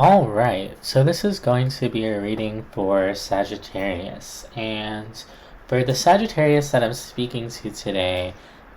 All right, so this is going to be a reading for Sagittarius. And for the Sagittarius that I'm speaking to today,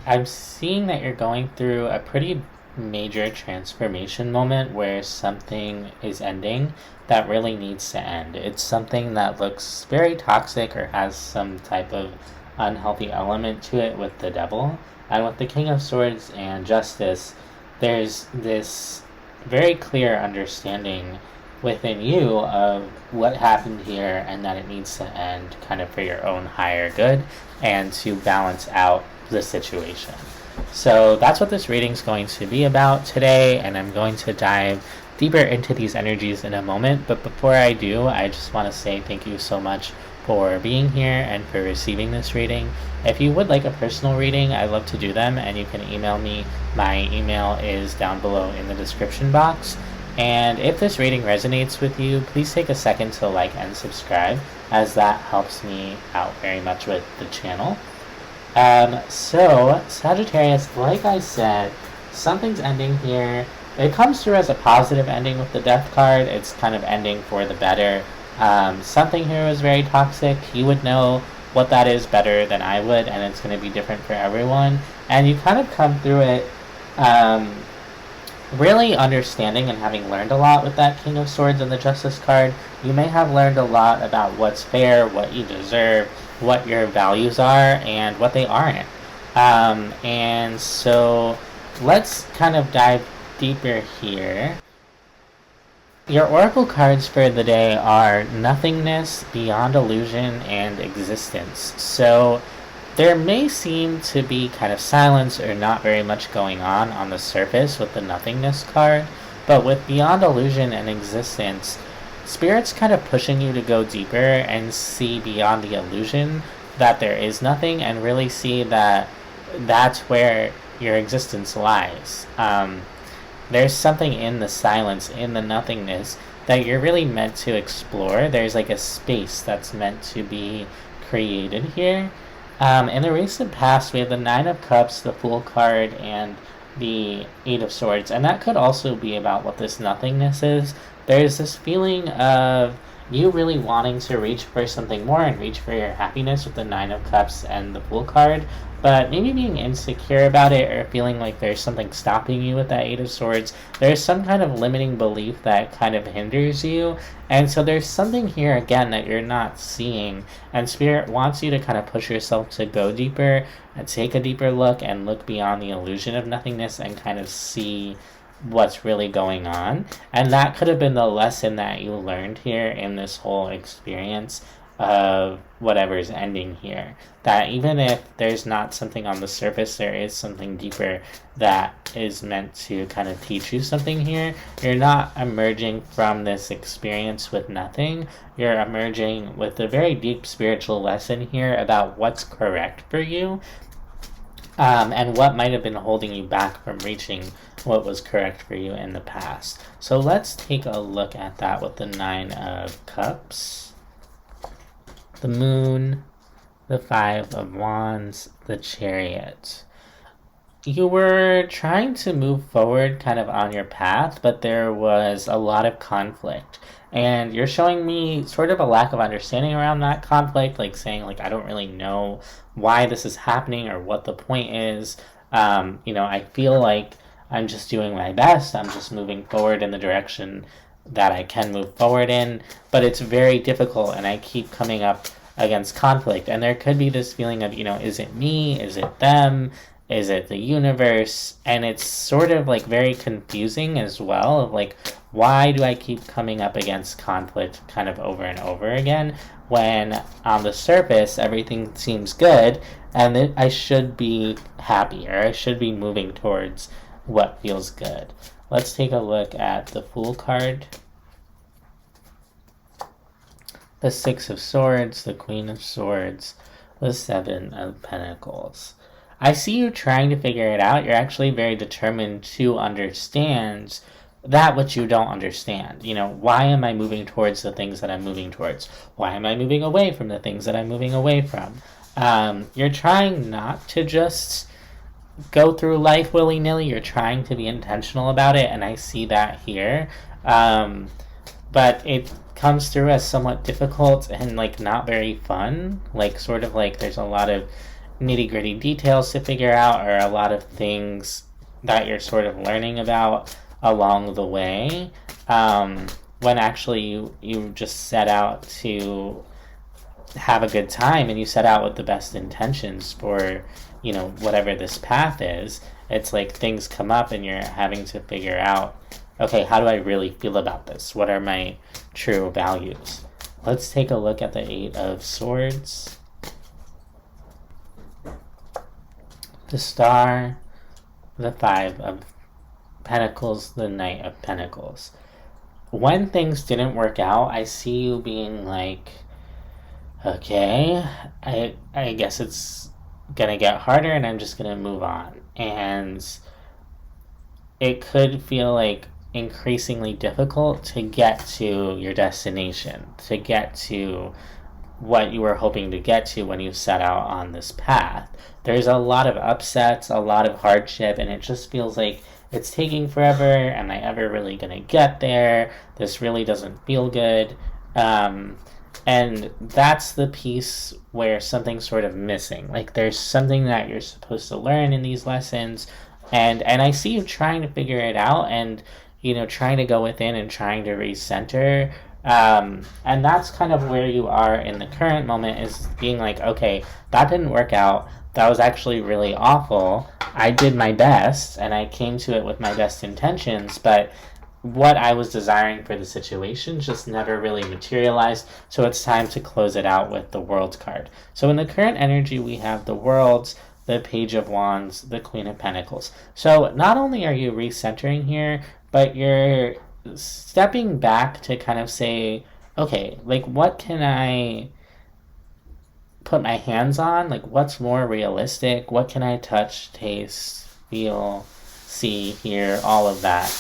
I'm seeing that you're going through a pretty major transformation moment where something is ending that really needs to end. It's something that looks very toxic or has some type of unhealthy element to it with the devil. And with the King of Swords and Justice, there's this very clear understanding within you of what happened here and that it needs to end kind of for your own higher good and to balance out the situation. So that's what this reading is going to be about today, and I'm going to dive deeper into these energies in a moment. But before I do, I just want to say thank you so much for being here and for receiving this reading. If you would like a personal reading, I'd love to do them, and you can email me. My email is down below in the description box. And if this reading resonates with you, please take a second to like and subscribe, as that helps me out very much with the channel. So Sagittarius, like I said, something's ending here. It comes through as a positive ending with the Death card. It's kind of ending for the better. Something here was very toxic. You would know what that is better than I would, and it's going to be different for everyone. And you kind of come through it really understanding and having learned a lot with that King of Swords and the Justice card. You may have learned a lot about what's fair, what you deserve, what your values are, and what they aren't. And so let's kind of dive deeper here. Your oracle cards for the day are Nothingness, Beyond Illusion, and Existence. So there may seem to be kind of silence or not very much going on the surface with the Nothingness card, but with Beyond Illusion and Existence, Spirit's kind of pushing you to go deeper and see beyond the illusion that there is nothing, and really see that that's where your existence lies. There's something in the silence, in the nothingness, that you're really meant to explore. There's like a space that's meant to be created here. In the recent past, we have the Nine of Cups, the Fool card, and the Eight of Swords, and that could also be about what this nothingness is. There's this feeling of you really wanting to reach for something more and reach for your happiness with the Nine of Cups and the Fool card, but maybe being insecure about it or feeling like there's something stopping you with that Eight of Swords. There's some kind of limiting belief that kind of hinders you, and so there's something here again that you're not seeing, and Spirit wants you to kind of push yourself to go deeper and take a deeper look and look beyond the illusion of nothingness and kind of see what's really going on. And that could have been the lesson that you learned here in this whole experience of whatever's ending here. That even if there's not something on the surface, there is something deeper that is meant to kind of teach you something here. You're not emerging from this experience with nothing. You're emerging with a very deep spiritual lesson here about what's correct for you, and what might have been holding you back from reaching what was correct for you in the past. So let's take a look at that with the Nine of Cups, the Moon, the Five of Wands, the Chariot. You were trying to move forward kind of on your path, but there was a lot of conflict. And you're showing me sort of a lack of understanding around that conflict, like saying, like, I don't really know why this is happening or what the point is. I feel like I'm just doing my best. I'm just moving forward in the direction that I can move forward in. But it's very difficult, and I keep coming up against conflict. And there could be this feeling of, is it me? Is it them? Is it the universe? And it's sort of like very confusing as well, of like, why do I keep coming up against conflict kind of over and over again when on the surface everything seems good and that I should be happy, or I should be moving towards what feels good. Let's take a look at the Fool card, the Six of Swords, the Queen of Swords, the Seven of Pentacles. I see you trying to figure it out. You're actually very determined to understand that which you don't understand. Why am I moving towards the things that I'm moving towards? Why am I moving away from the things that I'm moving away from? You're trying not to just go through life willy-nilly. You're trying to be intentional about it, and I see that here. but it comes through as somewhat difficult and like not very fun. Like sort of like there's a lot of nitty gritty details to figure out, or a lot of things that you're sort of learning about along the way. When actually you just set out to have a good time, and you set out with the best intentions for, you know, whatever this path is. It's like things come up and you're having to figure out, okay, how do I really feel about this? What are my true values? Let's take a look at the Eight of Swords, the Star, the Five of Pentacles, the Knight of Pentacles. When things didn't work out, I see you being like, okay, I guess it's gonna get harder and I'm just gonna move on. And it could feel like increasingly difficult to get to your destination, to get to what you were hoping to get to when you set out on this path. There's a lot of upsets, a lot of hardship, and it just feels like it's taking forever. Am I ever really gonna get there? This really doesn't feel good. And that's the piece where something's sort of missing. Like there's something that you're supposed to learn in these lessons, and I see you trying to figure it out, and you know, trying to go within and trying to recenter. And that's kind of where you are in the current moment, is being like, okay, that didn't work out. That was actually really awful. I did my best and I came to it with my best intentions, but what I was desiring for the situation just never really materialized. So it's time to close it out with the World card. So in the current energy, we have the World, the Page of Wands, the Queen of Pentacles. So not only are you recentering here, but you're stepping back to kind of say, okay, like what can I put my hands on? Like what's more realistic? What can I touch, taste, feel, see, hear, all of that?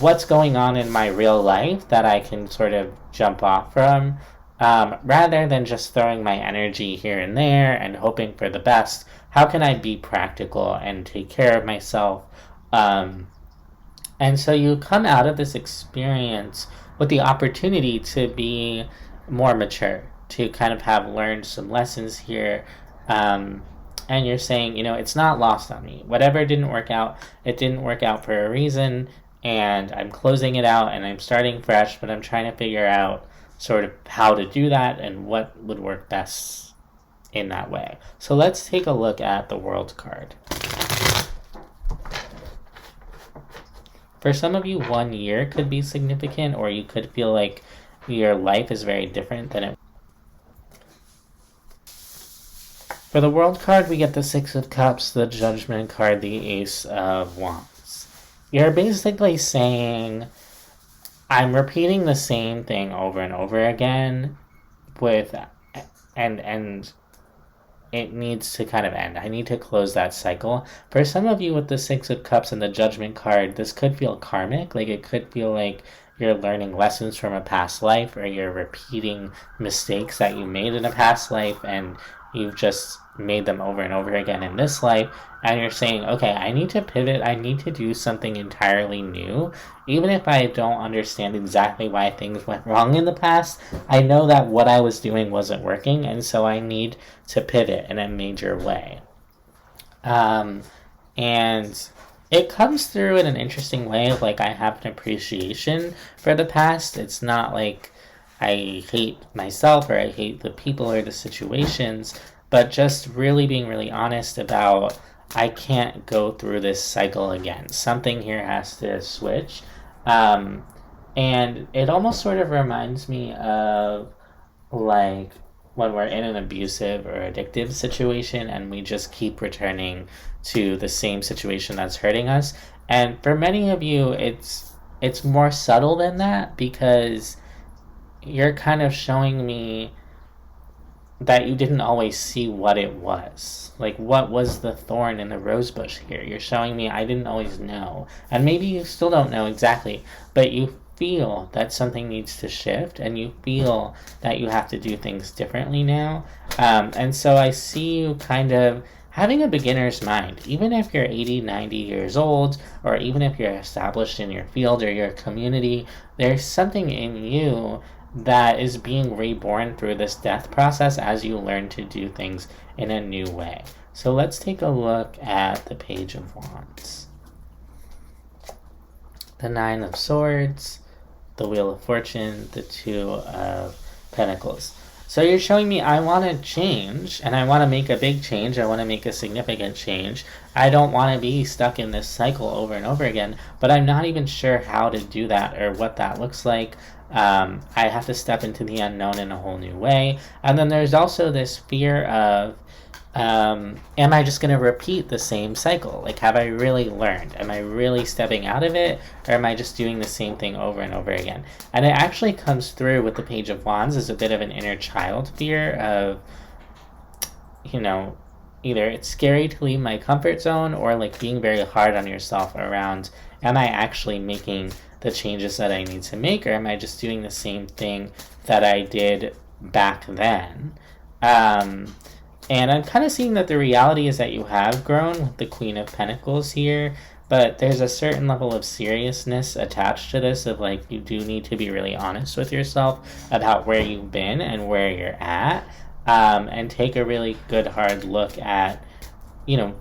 What's going on in my real life that I can sort of jump off from, rather than just throwing my energy here and there and hoping for the best. How can I be practical and take care of myself? And so you come out of this experience with the opportunity to be more mature, to kind of have learned some lessons here. And you're saying, you know, it's not lost on me. Whatever didn't work out, it didn't work out for a reason. And I'm closing it out and I'm starting fresh, but I'm trying to figure out sort of how to do that and what would work best in that way. So let's take a look at the World card. For some of you, 1 year could be significant, or you could feel like your life is very different than it. For the World card, we get the Six of Cups, the Judgment card, the Ace of Wands. You're basically saying, I'm repeating the same thing over and over again with, and it needs to kind of end. I need to close that cycle. For some of you with the Six of Cups and the Judgment card, this could feel karmic. Like it could feel like you're learning lessons from a past life, or you're repeating mistakes that you made in a past life and you've just made them over and over again in this life, and you're saying, okay, I need to pivot, I need to do something entirely new. Even if I don't understand exactly why things went wrong in the past, I know that what I was doing wasn't working, and so I need to pivot in a major way. And it comes through in an interesting way of like, I have an appreciation for the past. It's not like I hate myself or I hate the people or the situations, but just really being really honest about, I can't go through this cycle again. Something here has to switch. And it almost sort of reminds me of like when we're in an abusive or addictive situation and we just keep returning to the same situation that's hurting us. And for many of you, it's more subtle than that, because you're kind of showing me that you didn't always see what it was. Like, what was the thorn in the rose bush here? You're showing me I didn't always know. And maybe you still don't know exactly, but you feel that something needs to shift, and you feel that you have to do things differently now. And so I see you kind of having a beginner's mind, even if you're 80, 90 years old, or even if you're established in your field or your community, there's something in you that is being reborn through this death process as you learn to do things in a new way. So let's take a look at the Page of Wands, the Nine of Swords, the Wheel of Fortune, the Two of Pentacles. So you're showing me I want to change, and I want to make a big change. I want to make a significant change. I don't want to be stuck in this cycle over and over again, but I'm not even sure how to do that or what that looks like. I have to step into the unknown in a whole new way. And then there's also this fear of, am I just going to repeat the same cycle? Like, have I really learned? Am I really stepping out of it? Or am I just doing the same thing over and over again? And it actually comes through with the Page of Wands as a bit of an inner child fear of, either it's scary to leave my comfort zone, or like being very hard on yourself around, am I actually making the changes that I need to make, or am I just doing the same thing that I did back then? And I'm kind of seeing that the reality is that you have grown with the Queen of Pentacles here, but there's a certain level of seriousness attached to this of like, you do need to be really honest with yourself about where you've been and where you're at, and take a really good hard look at,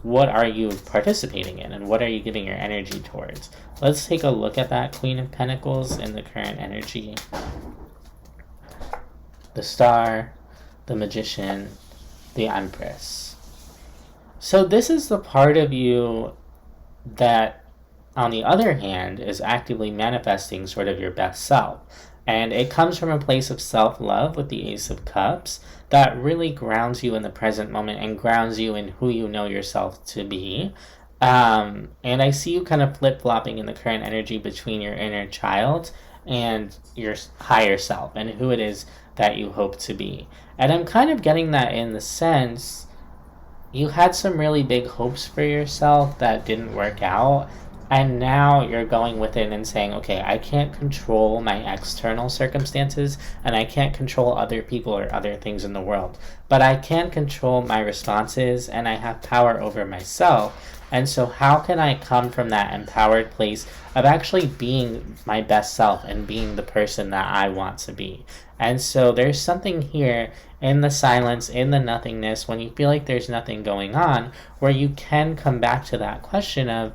what are you participating in and what are you giving your energy towards. Let's take a look at that Queen of Pentacles in the current energy. The Star, the Magician, the Empress. So this is the part of you that, on the other hand, is actively manifesting sort of your best self. And it comes from a place of self-love with the Ace of Cups that really grounds you in the present moment and grounds you in who you know yourself to be. And I see you kind of flip-flopping in the current energy between your inner child and your higher self and who it is that you hope to be. And I'm kind of getting that in the sense you had some really big hopes for yourself that didn't work out, and now you're going within and saying, okay, I can't control my external circumstances, and I can't control other people or other things in the world, but I can control my responses, and I have power over myself. And so how can I come from that empowered place of actually being my best self and being the person that I want to be? And so there's something here in the silence, in the nothingness, when you feel like there's nothing going on, where you can come back to that question of,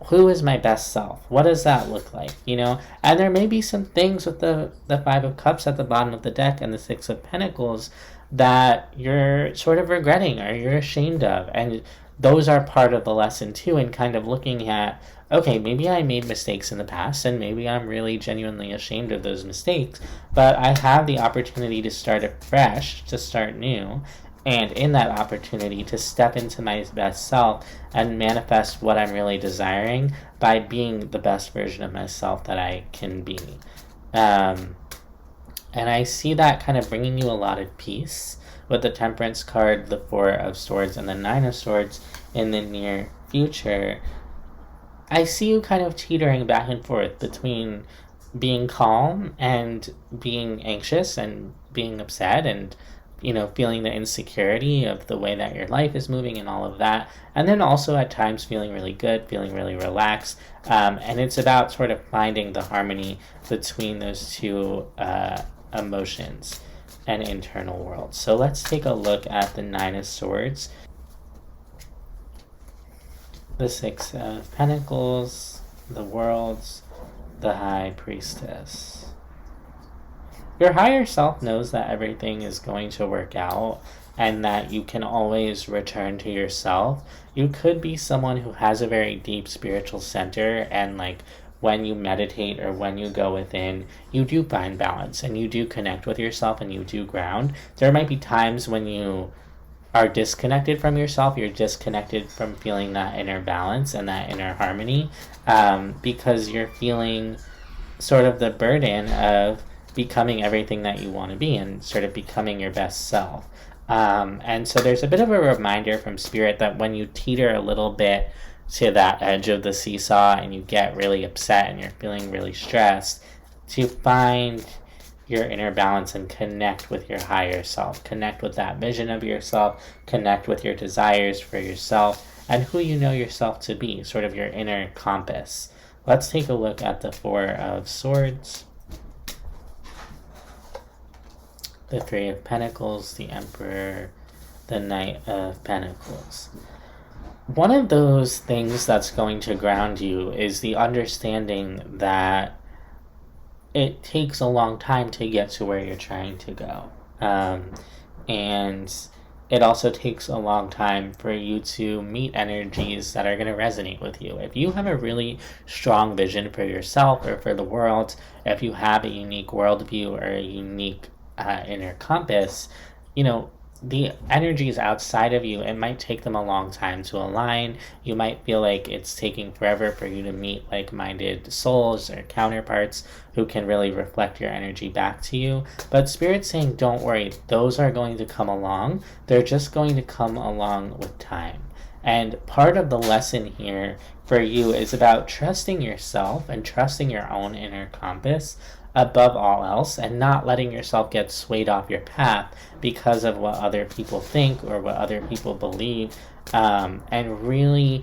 who is my best self? What does that look like? And there may be some things with the Five of Cups at the bottom of the deck and the Six of Pentacles that you're sort of regretting or you're ashamed of. And those are part of the lesson too, and kind of looking at, okay, maybe I made mistakes in the past and maybe I'm really genuinely ashamed of those mistakes, but I have the opportunity to start afresh, to start new, and in that opportunity to step into my best self and manifest what I'm really desiring by being the best version of myself that I can be. And I see that kind of bringing you a lot of peace with the Temperance card, the Four of Swords, and the Nine of Swords in the near future. I see you kind of teetering back and forth between being calm and being anxious and being upset and, feeling the insecurity of the way that your life is moving and all of that. And then also at times feeling really good, feeling really relaxed. And it's about sort of finding the harmony between those two emotions and internal world. So let's take a look at the Nine of Swords, the Six of Pentacles, the Worlds, the High Priestess. Your higher self knows that everything is going to work out and that you can always return to yourself. You could be someone who has a very deep spiritual center, and when you meditate or when you go within, you do find balance and you do connect with yourself and you do ground. There might be times when you are disconnected from yourself, you're disconnected from feeling that inner balance and that inner harmony, because you're feeling sort of the burden of becoming everything that you want to be and sort of becoming your best self. And so there's a bit of a reminder from Spirit that when you teeter a little bit to that edge of the seesaw and you get really upset and you're feeling really stressed, to find your inner balance and connect with your higher self. Connect with that vision of yourself, connect with your desires for yourself, and who you know yourself to be, sort of your inner compass. Let's take a look at the Four of Swords, the Three of Pentacles, the Emperor, the Knight of Pentacles. One of those things that's going to ground you is the understanding that it takes a long time to get to where you're trying to go. And it also takes a long time for you to meet energies that are going to resonate with you. If you have a really strong vision for yourself or for the world, if you have a unique worldview or a unique inner compass, the energies outside of you, it might take them a long time to align. You might feel like it's taking forever for you to meet like-minded souls or counterparts who can really reflect your energy back to you. But Spirit's saying, don't worry, those are going to come along. They're just going to come along with time. And part of the lesson here for you is about trusting yourself and trusting your own inner compass above all else, and not letting yourself get swayed off your path because of what other people think or what other people believe, and really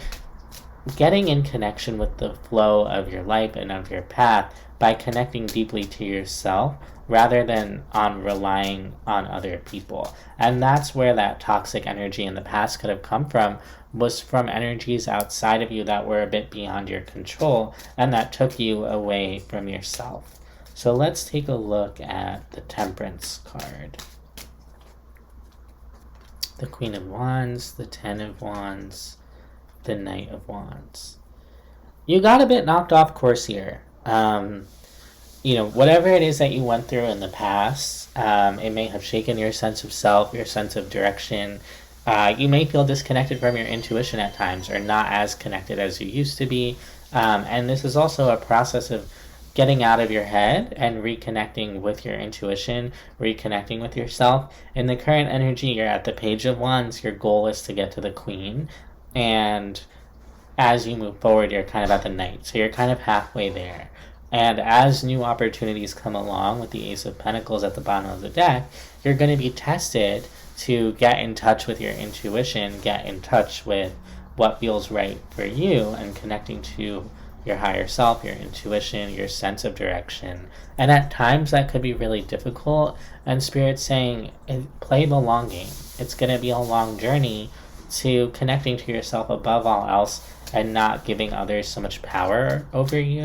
getting in connection with the flow of your life and of your path by connecting deeply to yourself rather than on relying on other people. And that's where that toxic energy in the past could have come from, was from energies outside of you that were a bit beyond your control and that took you away from yourself. So let's take a look at the Temperance card. The Queen of Wands, the Ten of Wands, the Knight of Wands. You got a bit knocked off course here. Whatever it is that you went through in the past, it may have shaken your sense of self, your sense of direction. You may feel disconnected from your intuition at times, or not as connected as you used to be. And this is also a process of getting out of your head and reconnecting with your intuition, reconnecting with yourself. In the current energy, you're at the Page of Wands. Your goal is to get to the Queen. And as you move forward, you're kind of at the Knight. So you're kind of halfway there. And as new opportunities come along with the Ace of Pentacles at the bottom of the deck, you're going to be tested to get in touch with your intuition, get in touch with what feels right for you, and connecting to your higher self, your intuition, your sense of direction. And at times that could be really difficult, and Spirit's saying, play the long game. It's going to be a long journey to connecting to yourself above all else and not giving others so much power over you.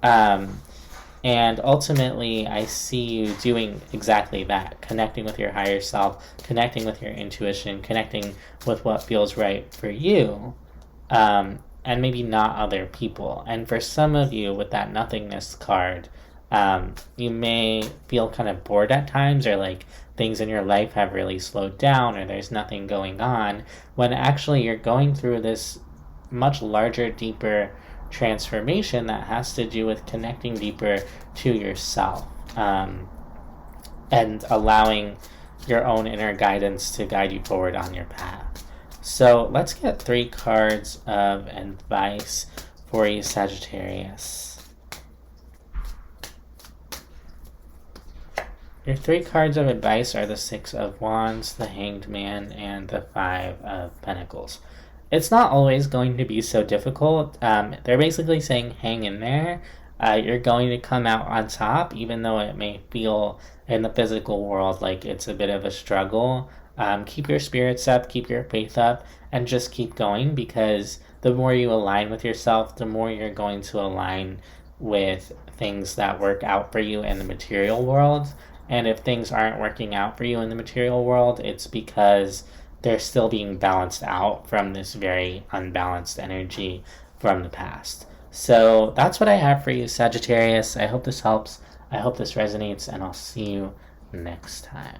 And ultimately, I see you doing exactly that, connecting with your higher self, connecting with your intuition, connecting with what feels right for you. And maybe not other people. And for some of you with that Nothingness card, you may feel kind of bored at times, or like things in your life have really slowed down, or there's nothing going on, when actually you're going through this much larger, deeper transformation that has to do with connecting deeper to yourself, and allowing your own inner guidance to guide you forward on your path. So let's get 3 cards of advice for you, Sagittarius. Your 3 cards of advice are the Six of Wands, the Hanged Man, and the Five of Pentacles. It's not always going to be so difficult. They're basically saying hang in there. You're going to come out on top, even though it may feel in the physical world like it's a bit of a struggle. Keep your spirits up, keep your faith up, and just keep going, because the more you align with yourself, the more you're going to align with things that work out for you in the material world. And if things aren't working out for you in the material world, it's because they're still being balanced out from this very unbalanced energy from the past. So that's what I have for you, Sagittarius. I hope this helps. I hope this resonates, and I'll see you next time.